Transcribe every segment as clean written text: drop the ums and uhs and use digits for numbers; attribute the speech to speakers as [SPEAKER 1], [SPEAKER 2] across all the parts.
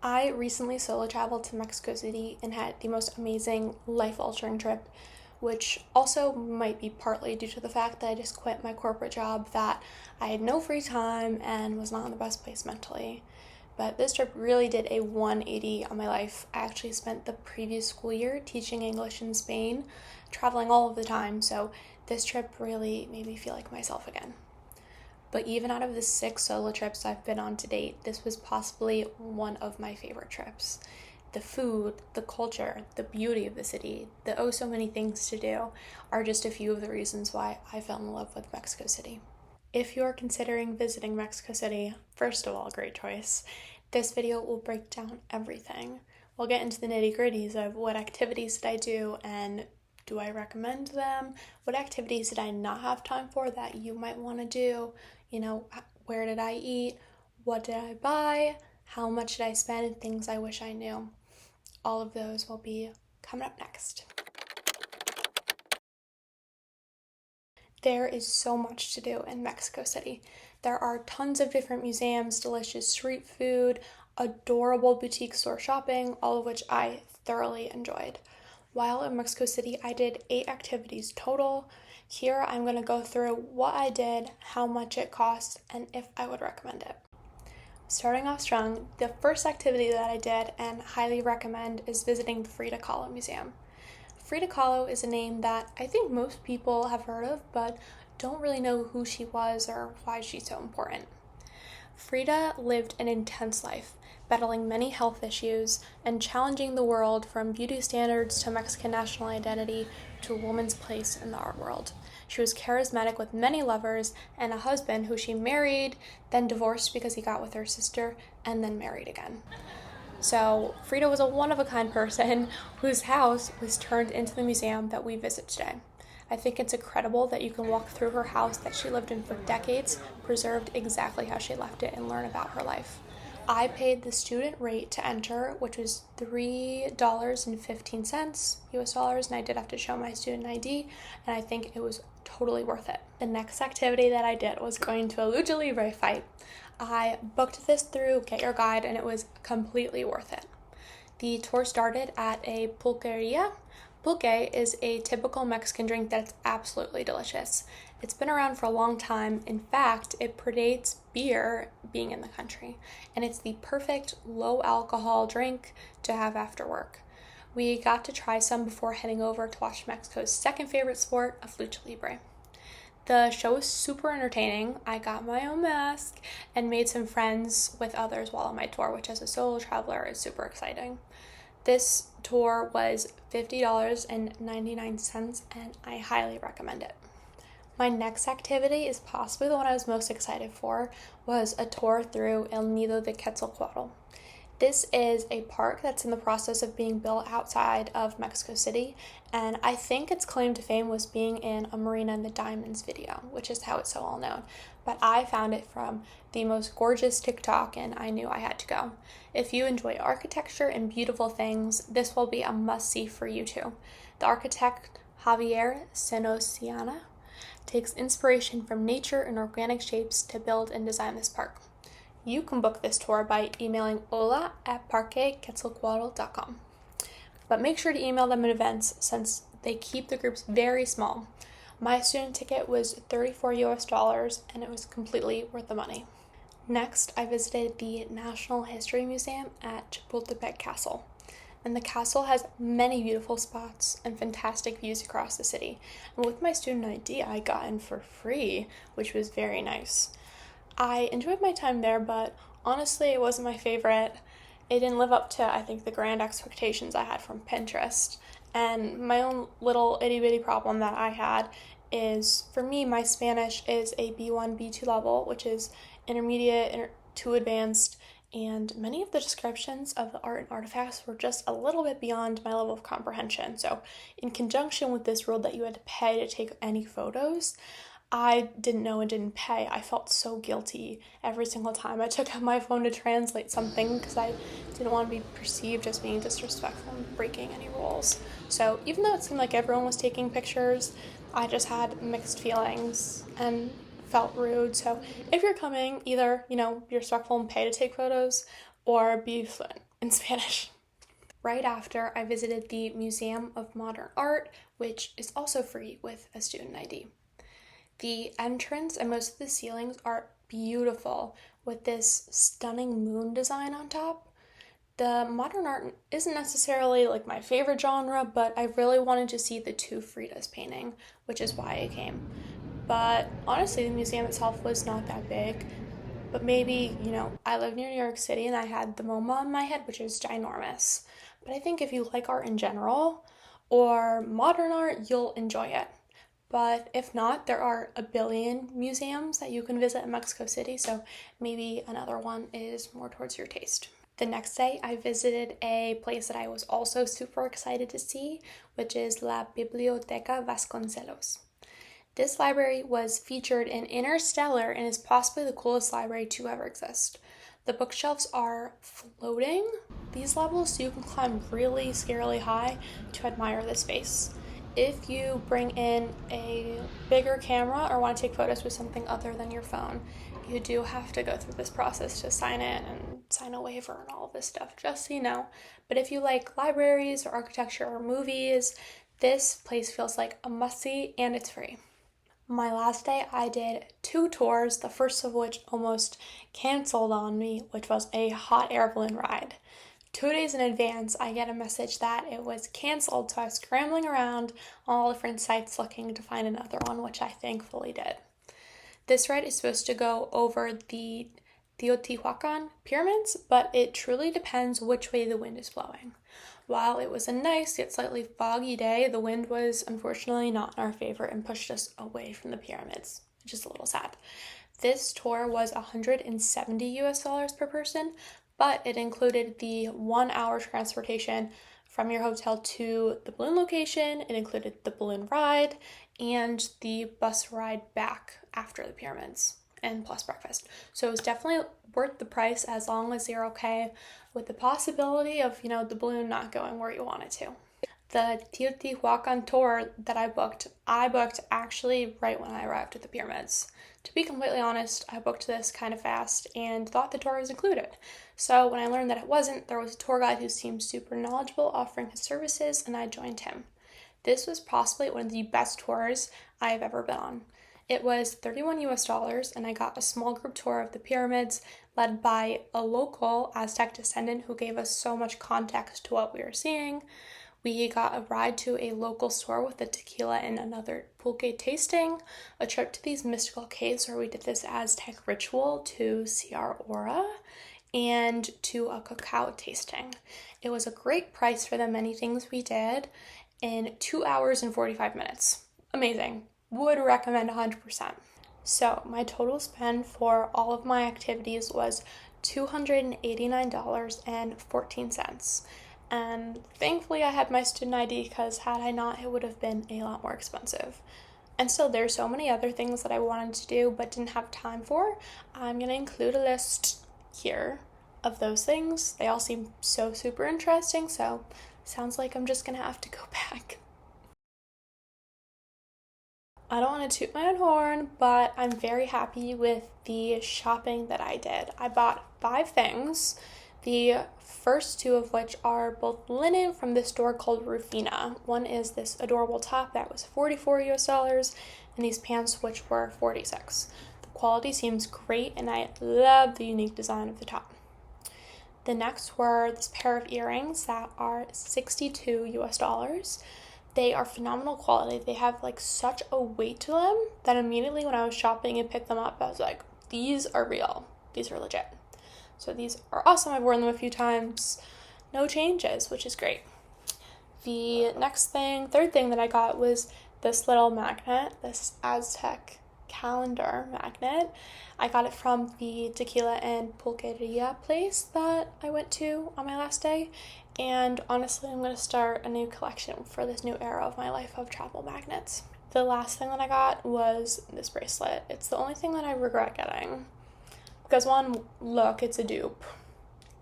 [SPEAKER 1] I recently solo traveled to Mexico City and had the most amazing, life altering trip, which also might be partly due to the fact that I just quit my corporate job, that I had no free time and was not in the best place mentally. But this trip really did a 180 on my life. I actually spent the previous school year teaching English in Spain, traveling all of the time, so this trip really made me feel like myself again. But even out of the 6 solo trips I've been on to date, this was possibly one of my favorite trips. The food, the culture, the beauty of the city, the oh so many things to do are just a few of the reasons why I fell in love with Mexico City. If you're considering visiting Mexico City, first of all, great choice. This video will break down everything. We'll get into the nitty-gritties of what activities did I do and do I recommend them? What activities did I not have time for that you might want to do? Where did I eat? What did I buy? How much did I spend? And things I wish I knew. All of those will be coming up next. There is so much to do in Mexico City. There are tons of different museums, delicious street food, adorable boutique store shopping, all of which I thoroughly enjoyed. While in Mexico City, I did 8 activities total. Here, I'm going to go through what I did, how much it cost, and if I would recommend it. Starting off strong, the first activity that I did and highly recommend is visiting the Frida Kahlo Museum. Frida Kahlo is a name that I think most people have heard of, but don't really know who she was or why she's so important. Frida lived an intense life, battling many health issues and challenging the world from beauty standards to Mexican national identity to a woman's place in the art world. She was charismatic with many lovers and a husband who she married, then divorced because he got with her sister, and then married again. So Frida was a one-of-a-kind person whose house was turned into the museum that we visit today. I think it's incredible that you can walk through her house that she lived in for decades, preserved exactly how she left it, and learn about her life. I paid the student rate to enter, which was $3.15 US dollars, and I did have to show my student ID, and I think it was totally worth it. The next activity that I did was going to a lucha libre fight. I booked this through Get Your Guide, and it was completely worth it. The tour started at a pulqueria. Pulque is a typical Mexican drink that's absolutely delicious. It's been around for a long time. In fact, it predates beer being in the country, and it's the perfect low alcohol drink to have after work. We got to try some before heading over to watch Mexico's second favorite sport of lucha libre. The show was super entertaining. I got my own mask and made some friends with others while on my tour, which as a solo traveler is super exciting. This tour was $50.99 and I highly recommend it. My next activity is possibly the one I was most excited for, was a tour through El Nido de Quetzalcoatl. This is a park that's in the process of being built outside of Mexico City, and I think its claim to fame was being in a Marina in the Diamonds video, which is how it's so well known. But I found it from the most gorgeous TikTok, and I knew I had to go. If you enjoy architecture and beautiful things, this will be a must-see for you too. The architect Javier Senosiana takes inspiration from nature and organic shapes to build and design this park. You can book this tour by emailing hola@parquequetzalcoatl.com. But make sure to email them in advance since they keep the groups very small. My student ticket was $34 US dollars and it was completely worth the money. Next, I visited the National History Museum at Chapultepec Castle. And the castle has many beautiful spots and fantastic views across the city. And with my student ID, I got in for free, which was very nice. I enjoyed my time there, but honestly, it wasn't my favorite. It didn't live up to, I think, the grand expectations I had from Pinterest. And my own little itty-bitty problem that I had is, for me, my Spanish is a B1, B2 level, which is intermediate to advanced, and many of the descriptions of the art and artifacts were just a little bit beyond my level of comprehension. So in conjunction with this rule that you had to pay to take any photos, I didn't know and didn't pay. I felt so guilty every single time I took out my phone to translate something because I didn't want to be perceived as being disrespectful and breaking any rules. So even though it seemed like everyone was taking pictures, I just had mixed feelings and felt rude. So if you're coming, either, be respectful and pay to take photos, or be fluent in Spanish. Right after, I visited the Museum of Modern Art, which is also free with a student ID. The entrance and most of the ceilings are beautiful with this stunning moon design on top. The modern art isn't necessarily like my favorite genre, but I really wanted to see the two Fridas painting, which is why I came. But honestly, the museum itself was not that big. But maybe, I live near New York City and I had the MoMA in my head, which is ginormous. But I think if you like art in general or modern art, you'll enjoy it. But if not, there are a billion museums that you can visit in Mexico City, so maybe another one is more towards your taste. The next day, I visited a place that I was also super excited to see, which is La Biblioteca Vasconcelos. This library was featured in Interstellar and is possibly the coolest library to ever exist. The bookshelves are floating, these levels, so you can climb really scarily high to admire the space. If you bring in a bigger camera or want to take photos with something other than your phone, you do have to go through this process to sign in and sign a waiver and all of this stuff, just so you know. But if you like libraries or architecture or movies, this place feels like a must-see and it's free. My last day, I did 2 tours, the first of which almost canceled on me, which was a hot air balloon ride. 2 days in advance, I get a message that it was canceled, so I was scrambling around all different sites looking to find another one, which I thankfully did. This ride is supposed to go over the Teotihuacan pyramids, but it truly depends which way the wind is blowing. While it was a nice yet slightly foggy day, the wind was unfortunately not in our favor and pushed us away from the pyramids, which is a little sad. This tour was $170 per person, but it included the 1 hour transportation from your hotel to the balloon location. It included the balloon ride and the bus ride back after the pyramids, and plus breakfast. So it was definitely worth the price as long as you're okay with the possibility of, the balloon not going where you want it to. The Teotihuacan tour that I booked actually right when I arrived at the pyramids. To be completely honest, I booked this kind of fast and thought the tour was included. So when I learned that it wasn't, there was a tour guide who seemed super knowledgeable offering his services, and I joined him. This was possibly one of the best tours I've ever been on. It was $31 and I got a small group tour of the pyramids led by a local Aztec descendant who gave us so much context to what we were seeing. We got a ride to a local store with a tequila and another pulque tasting, a trip to these mystical caves where we did this Aztec ritual to see our aura, and to a cacao tasting. It was a great price for the many things we did in 2 hours and 45 minutes. Amazing. Would recommend 100%. So my total spend for all of my activities was $289.14. And thankfully I had my student ID, because had I not, it would have been a lot more expensive. And still, there's so many other things that I wanted to do but didn't have time for. I'm going to include a list here of those things. They all seem so super interesting, so sounds like I'm just going to have to go back. I don't want to toot my own horn, but I'm very happy with the shopping that I did. I bought 5 things, the first 2 of which are both linen from this store called Rufina. One is this adorable top that was $44, and these pants which were $46. The quality seems great, and I love the unique design of the top. The next were this pair of earrings that are $62. They are phenomenal quality. They have such a weight to them that immediately when I was shopping and picked them up, I was like, these are real. These are legit. So these are awesome. I've worn them a few times. No changes, which is great. The third thing that I got was this little magnet, this Aztec calendar magnet. I got it from the tequila and pulqueria place that I went to on my last day. And honestly, I'm going to start a new collection for this new era of my life of travel magnets. The last thing that I got was this bracelet. It's the only thing that I regret getting. Because look, it's a dupe.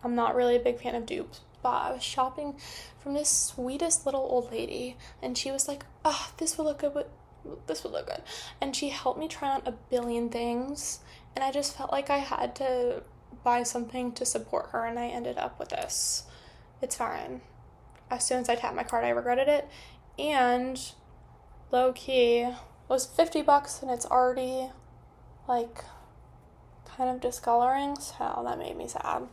[SPEAKER 1] I'm not really a big fan of dupes, but I was shopping from this sweetest little old lady, and she was like, this would look good, this would look good. And she helped me try on a billion things, and I just felt like I had to buy something to support her, and I ended up with this. It's fine. As soon as I tapped my card, I regretted it, and low key was $50, and it's already like kind of discoloring, so that made me sad.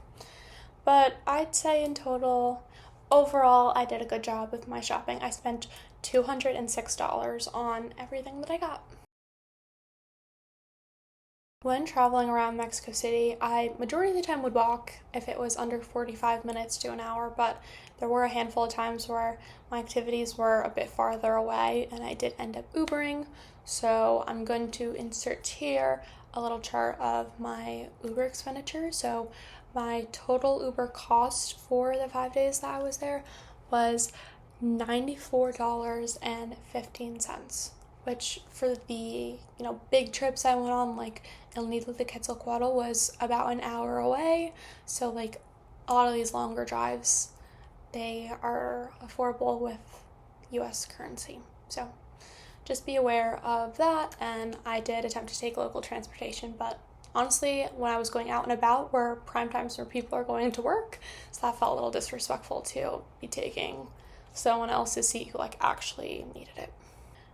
[SPEAKER 1] But I'd say in total, overall, I did a good job with my shopping. I spent $206 on everything that I got. When traveling around Mexico City, I majority of the time would walk if it was under 45 minutes to an hour, but there were a handful of times where my activities were a bit farther away and I did end up Ubering. So I'm going to insert here a little chart of my Uber expenditure. So my total Uber cost for the 5 days that I was there was $94.15, which for the big trips I went on, like El Nido de Quetzalcoatl was about an hour away, so like a lot of these longer drives, they are affordable with US currency. So just be aware of that. And I did attempt to take local transportation, but honestly, when I was going out and about were prime times where people are going to work, so that felt a little disrespectful to be taking someone else's seat who like actually needed it.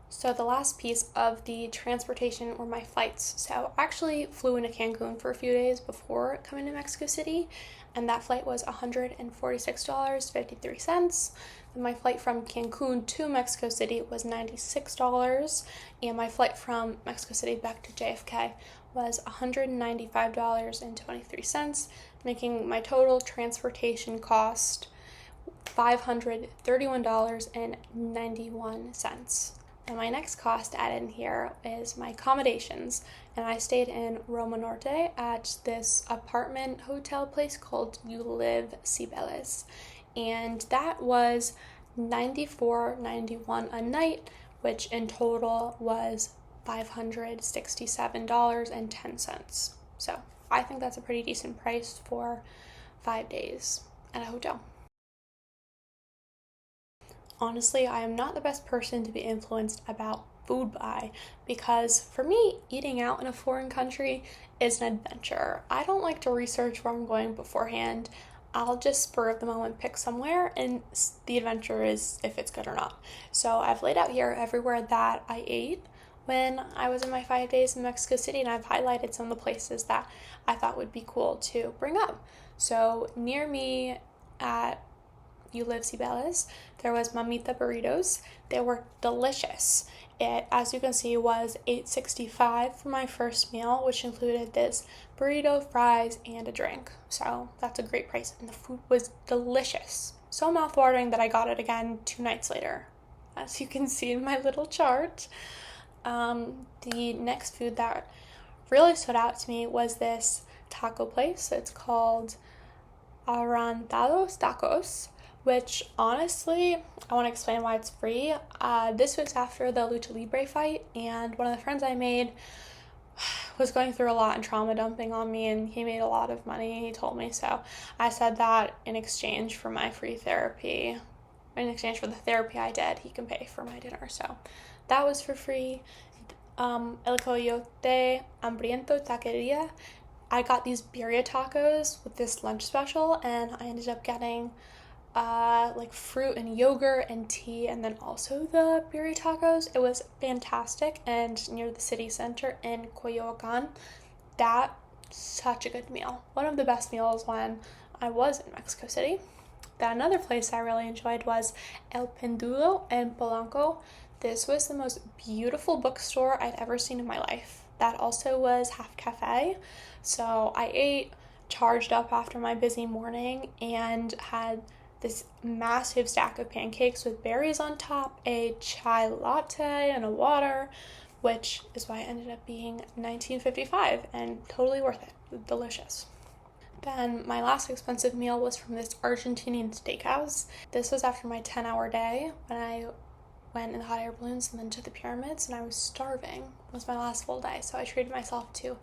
[SPEAKER 1] So the last piece of the transportation were my flights. So I actually flew into Cancun for a few days before coming to Mexico City, and that flight was $146.53. And my flight from Cancun to Mexico City was $96, and my flight from Mexico City back to JFK was $195.23, making my total transportation cost $531.91. And my next cost added in here is my accommodations. And I stayed in Roma Norte at this apartment hotel place called You Live Cibeles. And that was $94.91 a night, which in total was $567.10. So I think that's a pretty decent price for 5 days at a hotel. Honestly, I am not the best person to be influenced about food by, because for me, eating out in a foreign country is an adventure. I don't like to research where I'm going beforehand. I'll just spur of the moment pick somewhere, and the adventure is if it's good or not. So I've laid out here everywhere that I ate when I was in my 5 days in Mexico City, and I've highlighted some of the places that I thought would be cool to bring up. So near me at You Live Cibeles, there was Mamita Burritos. They were delicious. It, as you can see, was $8.65 for my first meal, which included this burrito, fries, and a drink. So that's a great price, and the food was delicious. So mouthwatering that I got it again 2 nights later, as you can see in my little chart. The next food that really stood out to me was this taco place. It's called Arrantados Tacos, which honestly, I want to explain why it's free. This was after the Lucha Libre fight, and one of the friends I made was going through a lot and trauma dumping on me, and he made a lot of money, he told me. So I said that in exchange for my free therapy, in exchange for the therapy I did, he can pay for my dinner. So that was for free. El Coyote Hambriento Taqueria, I got these birria tacos with this lunch special, and I ended up getting like fruit and yogurt and tea, and then also the birria tacos. It was fantastic, and near the city center in Coyoacan. That such a good meal. One of the best meals when I was in Mexico City. Then another place I really enjoyed was El Pendulo in Polanco. This was the most beautiful bookstore I've ever seen in my life. That also was half cafe. So I ate, charged up after my busy morning, and had this massive stack of pancakes with berries on top, a chai latte, and a water, which is why it ended up being $19.55 and totally worth it. Delicious. Then my last expensive meal was from this Argentinian steakhouse. This was after my 10-hour day when I went in the hot air balloons and then to the pyramids, and I was starving. It was my last full day, so I treated myself to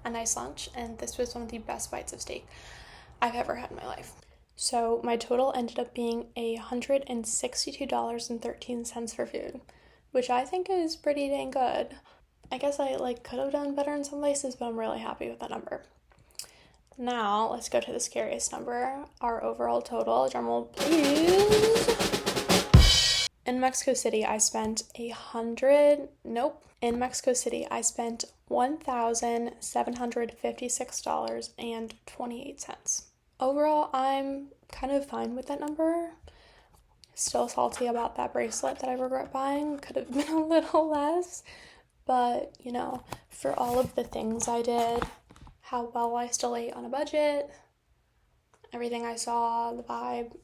[SPEAKER 1] a nice lunch, and this was one of the best bites of steak I've ever had in my life. So my total ended up being $162.13 for food, which I think is pretty dang good. I guess I could have done better in some places, but I'm really happy with that number. Now, let's go to the scariest number, our overall total. Drumroll, please. In Mexico City, I spent $1,756.28. Overall, I'm kind of fine with that number. Still salty about that bracelet that I regret buying. Could have been a little less. But, for all of the things I did, how well I still ate on a budget, everything I saw, the vibe,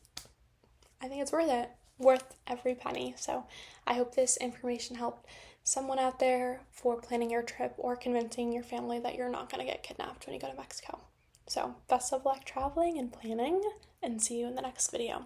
[SPEAKER 1] I think it's worth it. Worth every penny. So I hope this information helped someone out there for planning your trip or convincing your family that you're not going to get kidnapped when you go to Mexico. So best of luck traveling and planning, and see you in the next video.